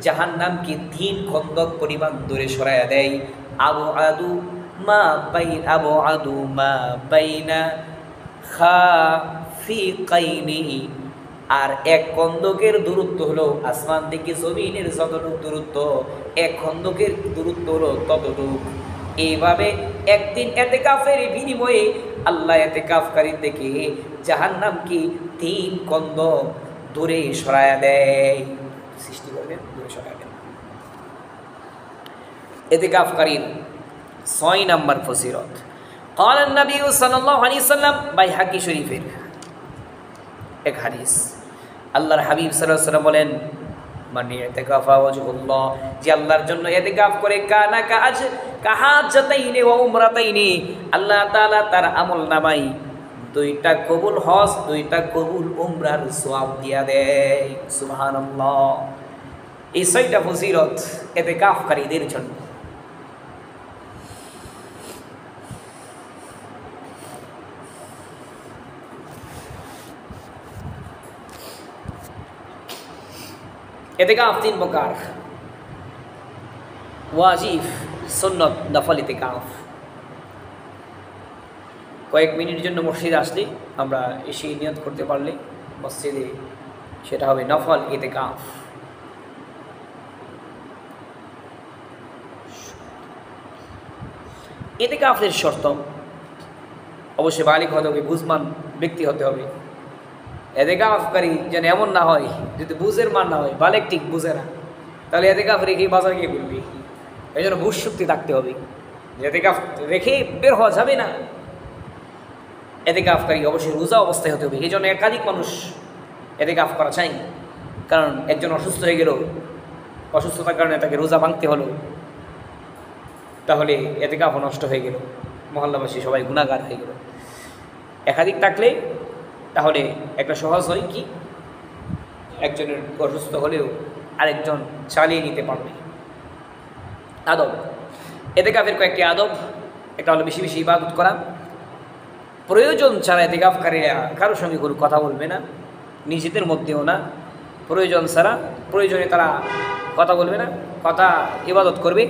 জাহান্নামকে 3 খন্দক পরিমাণ দূরে সরায়া দেয়। আবআদু মা বাইনা খাফিকাইনি, আর এক খন্দকের দূরত্ব হলো আসমান থেকে জমিনের যতটুকু দূরত্ব, এক খন্দকের দূরত্ব হলো ততটুকু। এইভাবে একদিন ইতিকাফের বিনিময়ে আল্লাহ ইতিকাফকারী থেকে জাহান্নামকে 3 খন্দক দূরে সরায়া দেয়। সৃষ্টি করবেন, দূরে সরাবেন। ইতিকাফকারীর 6 নম্বর ফজিলত। قال النبي صلى الله عليه وسلم বাইহাকি শরীফের এক হাদিস, আল্লাহর হাবিব সাল্লাল্লাহু আলাইহি ওয়াসাল্লাম বলেন, মান ইতিকাফা ওয়াজহুল্লাহ, যে আল্লাহর জন্য ইতিকাফ করে, কানা কাহাজ্জাতাইনি ওয়া উমরাতাইনি, আল্লাহ তাআলা তার আমলনামায় 2টা কবুল হজ 2টা কবুল উমরার সওয়াব দিয়া দেয়। সুবহানাল্লাহ। এই 6টা ফজিলত ইতিকাফকারীদের জন্য। ইতিকাফ 3 প্রকার: ওয়াজিব, সুন্নত, নফল ইতিকাফ। কয়েক মিনিটের জন্য মসজিদে আসলে আমরা এসে নিয়ত করতে পারলে মসজিদে, সেটা হবে নফল ইতিকাফ। ইতিকাফের শর্ত, অবশ্যই বালিগ হতে হবে, বুঝমান ব্যক্তি হতে হবে। ইতিকাফকারী যেন এমন না হয়, যদি বুঝের মান না হয়, বালিগ ঠিক বুঝে না, তাহলে ইতিকাফ রেখে বাজার গিয়ে বলবি। এই জন্য বুঝ শক্তি থাকতে হবে, ইতিকাফ রেখে বের হওয়া যাবে না। ইতিকাফকারী অবশ্যই রোজা অবস্থায় হতে হবে। এই জন্য একাধিক মানুষ ইতিকাফ করা চাই, কারণ একজন অসুস্থ হয়ে গেল, অসুস্থতার কারণে তাকে রোজা ভাঙতে হলো, তাহলে ইতিকাফও নষ্ট হয়ে গেল, মহল্লাবাসী সবাই গুনাহগার হয়ে গেল। একাধিক থাকলে তাহলে একটা সহজ হয় কি, একজনের অসুস্থ হলেও আরেকজন চালিয়ে নিতে পারবে। আদব, ইতিকাফের কয়েকটি আদব। একটা হলো বেশি বেশি ইবাদত করা। প্রয়োজন ছাড়া ইতিকাফকারীরা কারোর সঙ্গে কোনো কথা বলবে না, নিজেদের মধ্যেও না। প্রয়োজন ছাড়া, প্রয়োজনে তারা কথা বলবে না, কথা ইবাদত করবে।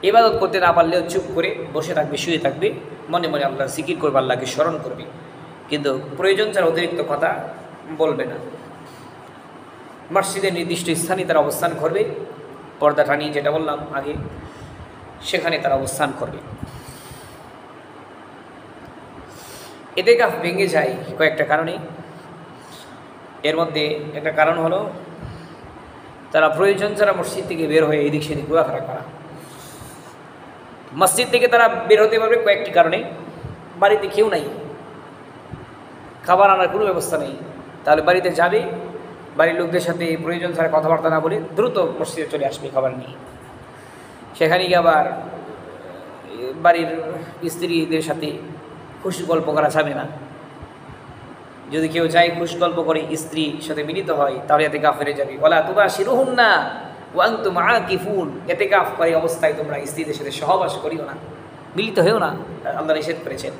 ইবাদত করতে না পারলেও চুপ করে বসে থাকবে, শুয়ে থাকবে, মনে মনে আল্লাহর জিকির করবে, আল্লাহকে স্মরণ করবে, কিন্তু প্রয়োজন ছাড়া অতিরিক্ত কথা বলবে না। মসজিদের নির্দিষ্ট স্থানে তারা অবস্থান করবে, পর্দা টানিয়ে, যেটা বললাম আগে, সেখানে তারা অবস্থান করবে। ইতিকাফ ভেঙে যায় কয়েকটা কারণে। এর মধ্যে একটা কারণ হলো তারা প্রয়োজন ছাড়া মসজিদ থেকে বের হয়ে এদিক সেদিক ঘোরাফেরা করা। মসজিদ থেকে তারা বের হতে পারবে কয়েকটি কারণে। বাড়িতে কেউ নাই, খাবার আনার কোনো ব্যবস্থা নেই, তাহলে বাড়িতে যাবে, বাড়ির লোকদের সাথে প্রয়োজন ছাড়া কথাবার্তা না বলে দ্রুত মসজিদে চলে আসবে খাবার নিয়ে। সেখানে গিয়ে আবার বাড়ির স্ত্রীদের সাথে খুশি গল্প করা যাবে না। যদি কেউ যায় খুশি গল্প করে স্ত্রীর সাথে মিলিত হয়, তাহলে ইতিকাফ হয়ে যাবে। ওয়ালা তুবাশিরুহুন্না ওয়া আনতুম আকিফুন, ইতিকাফ করি অবস্থায় তোমরা স্ত্রীদের সাথে সহবাস করিও না, মিলিত হয়েও না, আল্লাহ নিষেধ করেছেন।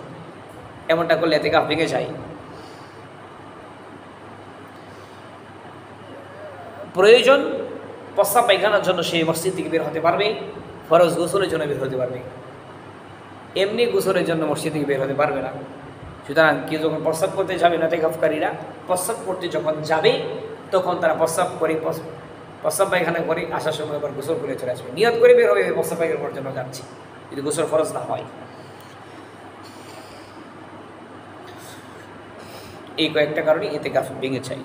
এমনটা করলে ইতিকাফ ভেঙে যায়। প্রয়োজন প্রস্রাব পায়খানার জন্য সে মসজিদ থেকে বের হতে পারবে, ফরজ গোসলের জন্য বের হতে পারবে, এমনি গোসলের জন্য মসজিদ থেকে বের হতে পারবে না। সুতরাং কেউ যখন প্রস্রাব করতে যাবে না, ইতিকাফকারীরা প্রস্রাব করতে যখন যাবে তখন তারা প্রস্রাব করে, প্রস্রাব পায়খানা করে আসার সময় আবার গোসল করে চলে আসবে, নিয়ত করে বের হবে প্রস্রাব পায়খানা করার জন্য যাচ্ছি, যদি গোসল ফরজ না হয়। এই কয়েকটা কারণে ইতিকাফ ভেঙে যায়।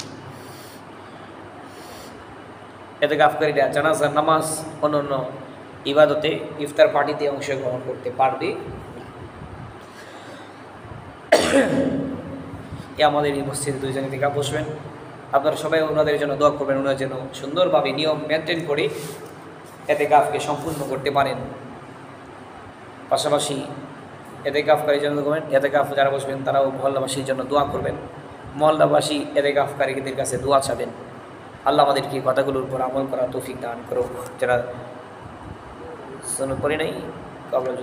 ইতিকাফকারীরা জানাজার নামাজ, অন্যান্য ইবাদতে, ইফতার পার্টিতে অংশগ্রহণ করতে পারবে। আমাদের এই মসজিদে 2 জন ইতিকাফ বসবেন, আপনারা সবাই ওনাদের জন্য দোয়া করবেন, ওনারা যেন সুন্দরভাবে নিয়ম মেনটেন করে ইতিকাফকে সম্পূর্ণ করতে পারেন। পাশাপাশি ইতিকাফকারীর জন্য করবেন, ইতিকাফ যারা বসবেন তারাও মহল্লাবাসীর জন্য দোয়া করবেন, মহল্লাবাসী ইতিকাফকারীদের কাছে দোয়া চাবেন। আল্লাহ আমাদেরকে কথাগুলোর উপর আমল করা তৌফিক দান করুক। যারা শুনে পড়ে নাই, কবর